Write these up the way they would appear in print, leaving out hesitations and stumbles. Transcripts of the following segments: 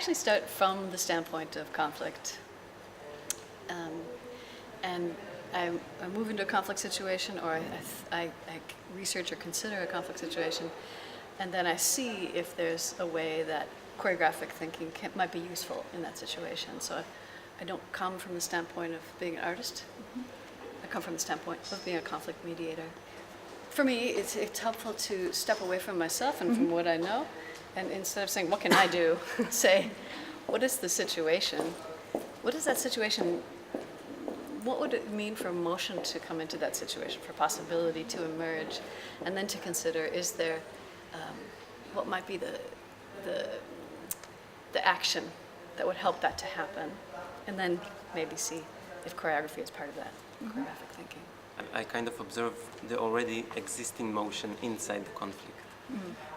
actually start from the standpoint of conflict. And I move into a conflict situation, or I research or consider a conflict situation, and then I see if there's a way that choreographic thinking might be useful in that situation. So I don't come from the standpoint of being an artist. I come from the standpoint of being a conflict mediator. For me, it's helpful to step away from myself and from what I know, and instead of saying, what can I do, say, what is the situation? What is that situation? What would it mean for emotion to come into that situation, for possibility to emerge, and then to consider, is there, what might be the action that would help that to happen, and then maybe see if choreography is part of that, choreographic thinking. I kind of observe the already existing motion inside the conflict.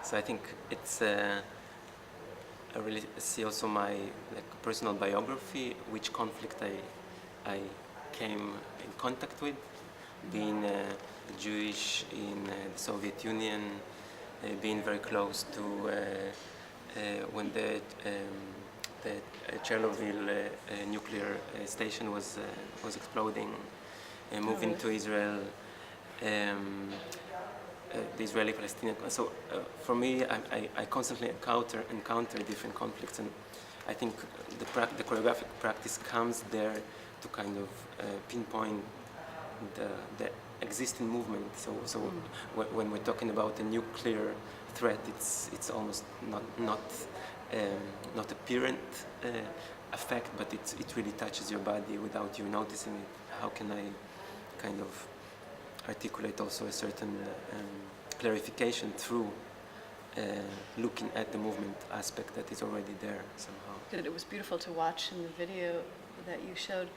So I think it's, I really see also my personal biography, which conflict I came in contact with, being Jewish in the Soviet Union, being very close to when the Chernobyl nuclear station was exploding, moving to Israel, the Israeli-Palestinian. So for me, I constantly encounter different conflicts, and I think the choreographic practice comes there to kind of pinpoint the existing movement. So when we're talking about a nuclear threat, it's almost not apparent effect, but it really touches your body without you noticing it. How can I kind of articulate also a certain clarification through looking at the movement aspect that is already there somehow. It was beautiful to watch in the video that you showed,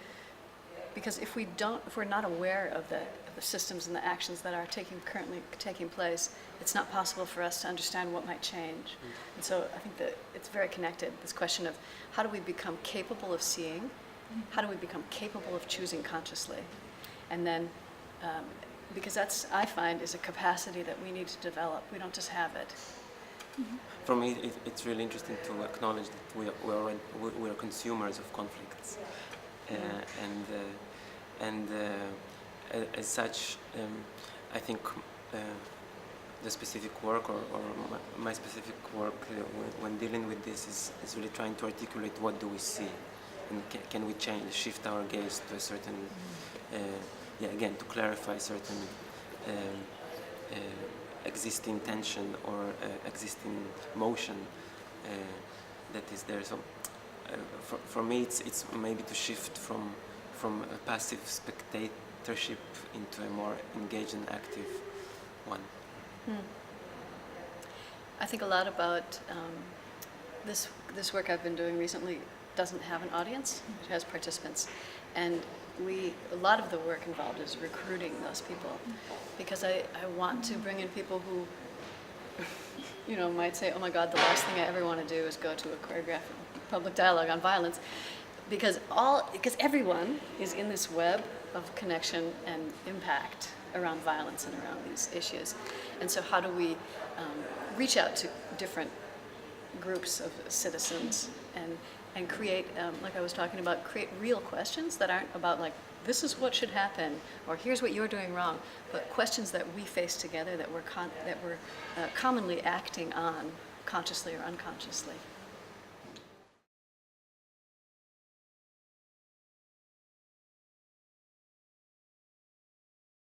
because if we're not aware of the systems and the actions that are currently taking place, it's not possible for us to understand what might change. And so I think that it's very connected, this question of how do we become capable of seeing, how do we become capable of choosing consciously, and then because that's, I find, is a capacity that we need to develop. We don't just have it. For me, it's really interesting to acknowledge that we are consumers of conflicts, and as such, I think the specific work or my specific work when dealing with this is really trying to articulate what do we see, and can we shift our gaze to a certain, again, to clarify certain existing tension or existing motion that is there. So for me, it's maybe to shift from a passive spectatorship into a more engaged and active one. I think a lot about this work I've been doing recently doesn't have an audience, it has participants. And a lot of the work involved is recruiting those people, because I want to bring in people who, might say, oh my God, the last thing I ever want to do is go to a choreographed public dialogue on violence, because everyone is in this web of connection and impact around violence and around these issues. And so how do we reach out to different groups of citizens and create, like I was talking about, create real questions that aren't about like, this is what should happen, or here's what you're doing wrong, but questions that we face together that we're commonly acting on, consciously or unconsciously.